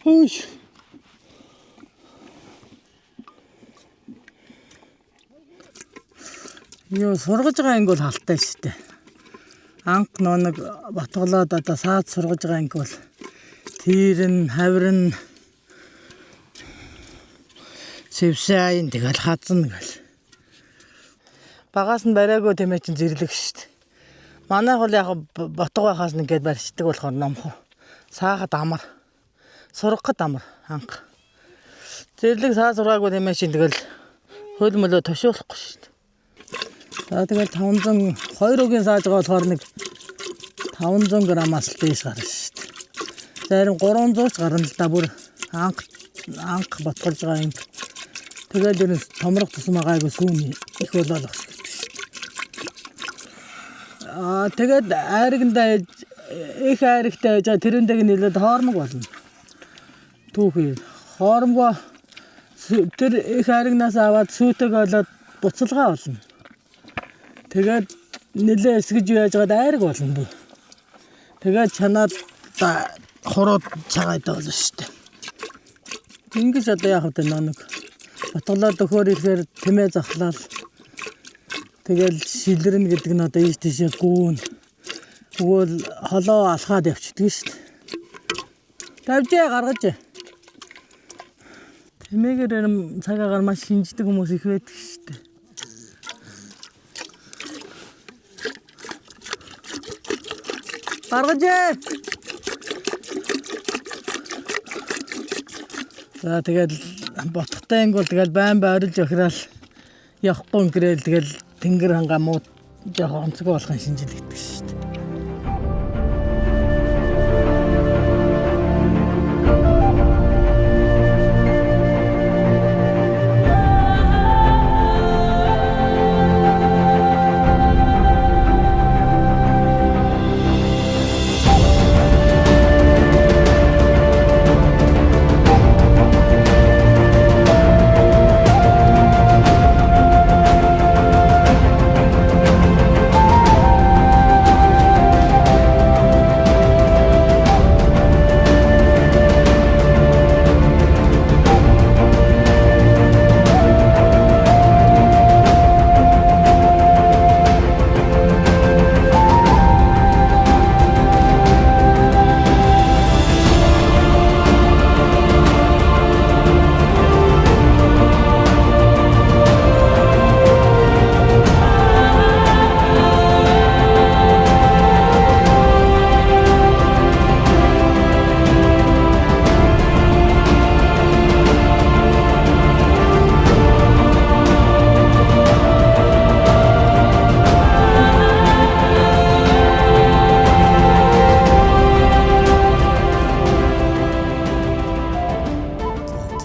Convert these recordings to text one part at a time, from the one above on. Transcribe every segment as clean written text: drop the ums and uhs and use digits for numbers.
Хөөш. Юу сургаж байгаа анги бол халтай шүү дээ. Анх нэг батгалаад одоо саад сургаж байгаа анги бол тэрэн, хаврын, сэвсайн тэгэл хазна гэл. Багаас нь бариагүй тэмээ чин зэрлэг шүү дээ. Манайх бол яг ботго байхаас нэгээд барьцдаг болохоор номхоо. Саахад амар. Сургахад амар анх. Зэрлэг саа сургаагүй тэмээ чин тэгэл хөл мөлөө тошиулахгүй шүү дээ. За тэгэл 500 2 өгийн сааж байгаа болохоор нэг 500 грамаас л дээш гарна шүү дээ. Зарим 300 ч гарна л да бүр анх ботголж байгаа юм. Тэгэл ер нь томрох тусмаа гайгүй сүүн их болоод багш гэдэг шүү дээ. Тэгээд айрагндаа их айрагтай яж тэрэндэг нэлээд хоормог болно. Түүхий хоормгоо тэр их айрагнаас аваад сүйтэйг болоод буцалгаа болно. Тэгээд нэлээ эсгэж яаж гад айраг болно бүү. Тэгээд чанаад хурууд цагаатай болно шүү дээ. Ингэж одоо яах вэ нэг батгалаад өгөхөр ихээр тэмээ захлал. Тэгэл шилрэн гэдэг нь одоо ийш тийшээ гүүн. Тэгвэл холоо алхаад явчихдаг шүү дээ. Тавьжээ гаргаж. Тэмээгээр цагаагаар маш шинждэг хүмүүс их байдаг шүү дээ. Гаргаж. За тэгэл ботхтой анги бол тэгэл байн байрлж охирал явахгүй гэрэл тэгэл тэнгэр хангаа муу жоохон онцгой болохын шинжил гэдэг шүү дээ.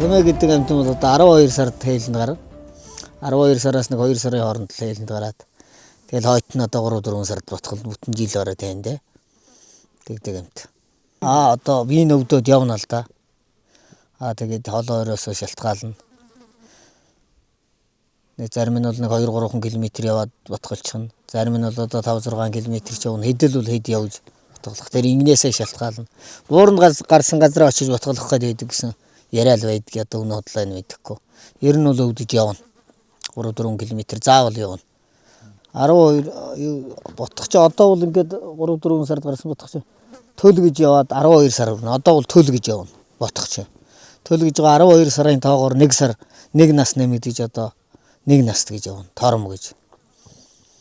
Тэмээ гэдэг амт бол одоо 12 сард хээлэнд гарав. 12 сараас нэг 2 сарын хооронд хээлэнд гараад тэгэл хойт нь одоо 3-4 сард ботхол бүтэн жил ороод байна дээ. Тэгдэг амт. Одоо би нөвдөд явна л да. Тэгээд холоо өрөөсөө шалтгаална. Нэг зарим нь бол нэг 2-3 км яваад ботголчихно. Зарим нь бол одоо 5-6 км ч явна. Хэдэл бол хэд явж ботголох. Тэр ингэнээсээ шалтгаална. Бууранд гарсан газараа очиж ботголох гэдэг гэсэн яриад байдаг одоо өнөө бодлоо нь мэдэхгүй. Ер нь бол өвдөж явна. 3-4 км заавал явна. 12 ботох чи одоо бол ингээд 3-4 сард гарсан ботох чи төл гэж яваад 12 сар өгнө. Одоо бол төл гэж явна. Ботох чи. Төл гэж байгаа 12 сарын тоогоор 1 сар 1 нас нэмэгдэж одоо 1 наст гэж явна. Тором гэж.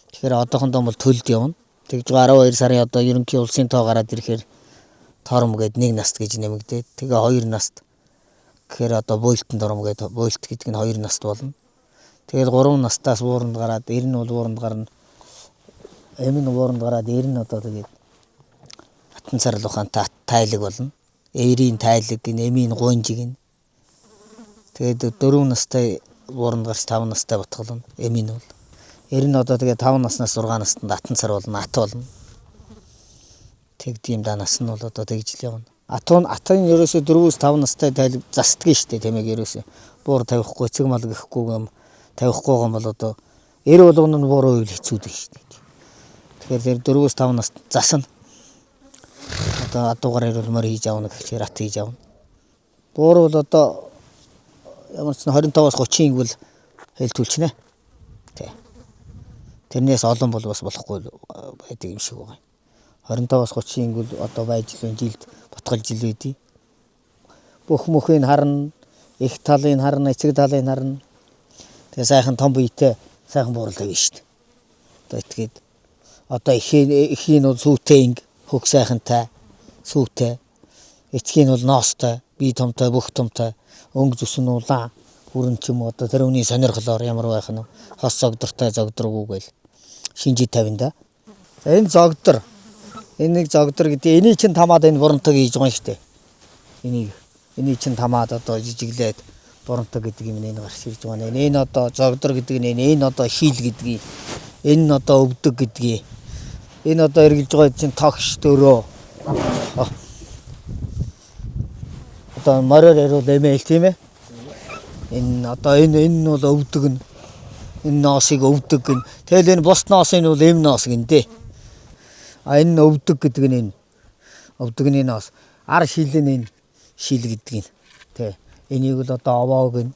Тэгэхээр одоохондоо бол төлд явна. Тэгж байгаа 12 сарын одоо ерөнхий улсын тоо гараад ирэхээр тором гээд 1 наст гэж нэмэгдээд тэгээ 2 наст гэхээр одоо буйлтанд ором гэдэг буйлт гэдэг нь 2 наст болно. Тэгээд 3 настаас бууранд гараад 90 бол бууранд гарна. Эмийн бууранд гараад 90 одоо тэгээд хатан сарл ухаантай тайлаг болно. Эерийн тайлаг гин эмийн гуйнжиг гин. Тэгээд 4 настай бууранд гарч 5 настай ботголно. Эмийн бол 90 одоо тэгээд 5 наснаас 6 настанд хатан сар болно, ат болно. Тэгдэм данаас нь бол одоо тэгж л явна. Атын ерөөсө 4-5 настай тайлбар застдаг штэ тэмээг ерөөсө буур тавихгүй эцэг мал гэхгүй юм тавихгүй юм бол одоо эр болгоно нь бууруу үйл хэцүүдэг штэ. Тэгэхээр 4-5 наст засна. Одоо адуугаар ирүүлмээр хийж авна гэхээр ат хийж авна. Дуурал одоо ямар ч 25-аас 30-ыг бол хэлтүүлчихнэ. Тий. Тэрнээс олон бол бас болохгүй байдаг юм шиг байгаа. 25-аас 30-ыг бол одоо байж л жилд батгал жил байдий. Бүх мөхийг харна, их талыг харна, эцэг талыг харна. Тэгээ сайхан том биетэй сайхан буурал тавина шүү дээ. Одоо итгээд одоо ихийн бол сүйтэй хөх сайхантай, сүйтэй. Эцгийн бол ноостой, бие томтой, бүх томтой. Өнгө зүс нь улаан, бүрэн ч юм уу одоо тэр үний сонирхлоор ямар байх нь хос зогдортой зогдроогүй гээл шинжид тавина да. За энэ зогдор, энэ нэг зогдор гэдэг эний чинь тамаад энэ бурамтаг хийж байгаа юм шүү дээ. Эний чинь тамаад одоо жижиглээд бурамтаг гэдэг юм энэ гарч ирж байгаа нэ. Энэ одоо зогдор гэдэг нь энэ одоо шийл гэдгийг, энэ нь одоо өвдөг гэдгийг, энэ одоо эргэлж байгаа чинь тогш дөрөө. Одоо мороор ярил эмээл тийм ээ. Энэ одоо энэ нь бол өвдөг нь. Энэ ноосыг өвдөг гин. Тэгэл энэ бус ноосыг бол эм ноос гинтэй. А энэ өвдөг гэдэг нь энэ. Өвдөгний ноос. Ар шилэн энэ шил гэдэг нь. Тэ. Энийг бол одоо овоог нь.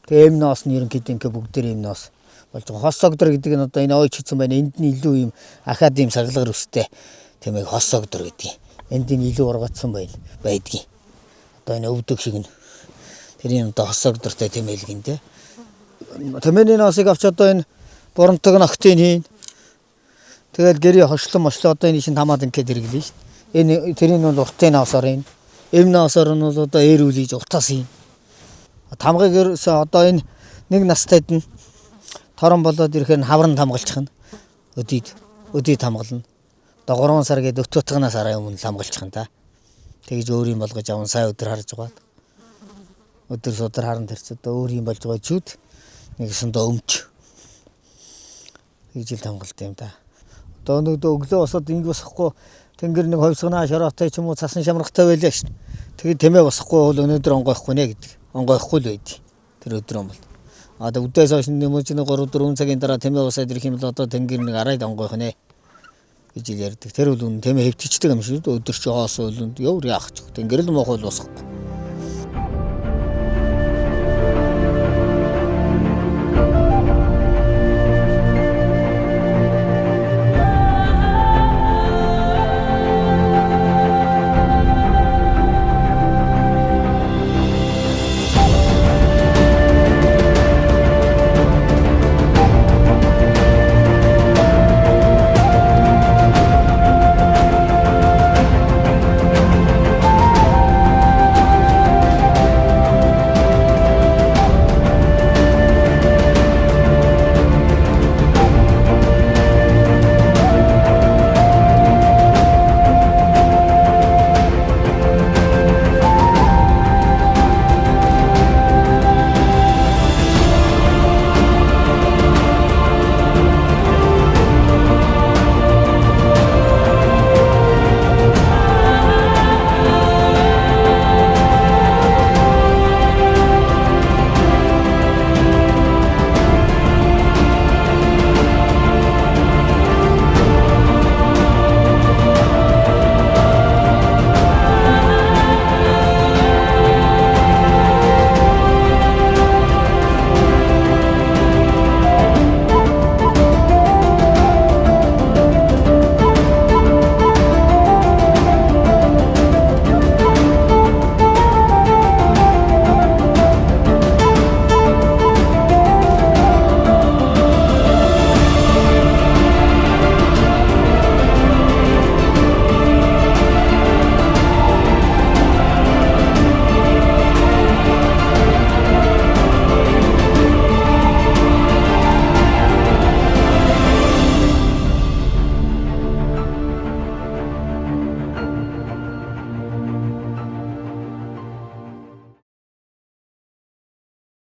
Тэ эм ноос нь ерөнхийдөө ингээ бүгдээр эм ноос болж байгаа. Хос согдор гэдэг нь одоо энэ ойч хийсэн байна. Энд нь илүү юм ахаад юм саглагар өстэй. Тэмээг хос согдор гэдэг. Энд нь илүү ургацсан байдгийг. Одоо энэ өвдөг шиг нь. Тэрийн одоо хос согдортой тэмээлгэн тэ. Тэмээний ноосыг авч одоо энэ бурамтаг ногтын хийн. Тэгэл гэрээ хошлон мошлоо одоо энэ шин тамаад ингээд хэрэглэн шүү дээ. Энэ тэрийн бол уртын ноосоор энэ. Эм ноосоор нь бол одоо ээрүүлж уртаас хийн. Тамгыг ерөөсөө одоо энэ нэг настайд нь торон болоод ирэхээр хаврын тамгалчих нь. Өдий тамгална. Одоо 3 сар гээд өтөтгнаас арай өмнө тамгалчих нь та. Тэгж өөрийн болгож аван сая өдөр харж байгаа. Өдөр судар харан тэрч одоо өөрийн болж байгаа чүүд нэгсэндээ өмч. Тэгж л тамгалт юм да. Одоо нэг өглөө босоод ингэ босохгүй тэнгэр нэг ховсгонаа шороотой ч юм уу цасан шамрахтай байлаа шүү. Тэгээд тэмээ босохгүй бол өнөөдөр онгойхгүй нэ гэдэг. Онгойхгүй л байд. Тэр өдөр юм бол. Одоо үдээс хойш нэмж нэг 3-4 цагийн дараа тэмээ босоод ирэх юм бол одоо тэнгэр нэг арайд онгойх нэ гэж ярьдаг. Тэр бол үн тэмээ хэвтчихдэг юм шүү. Өдөр чи хоос өлөнд явр яах ч. Тэнгэр л мохол босохгүй.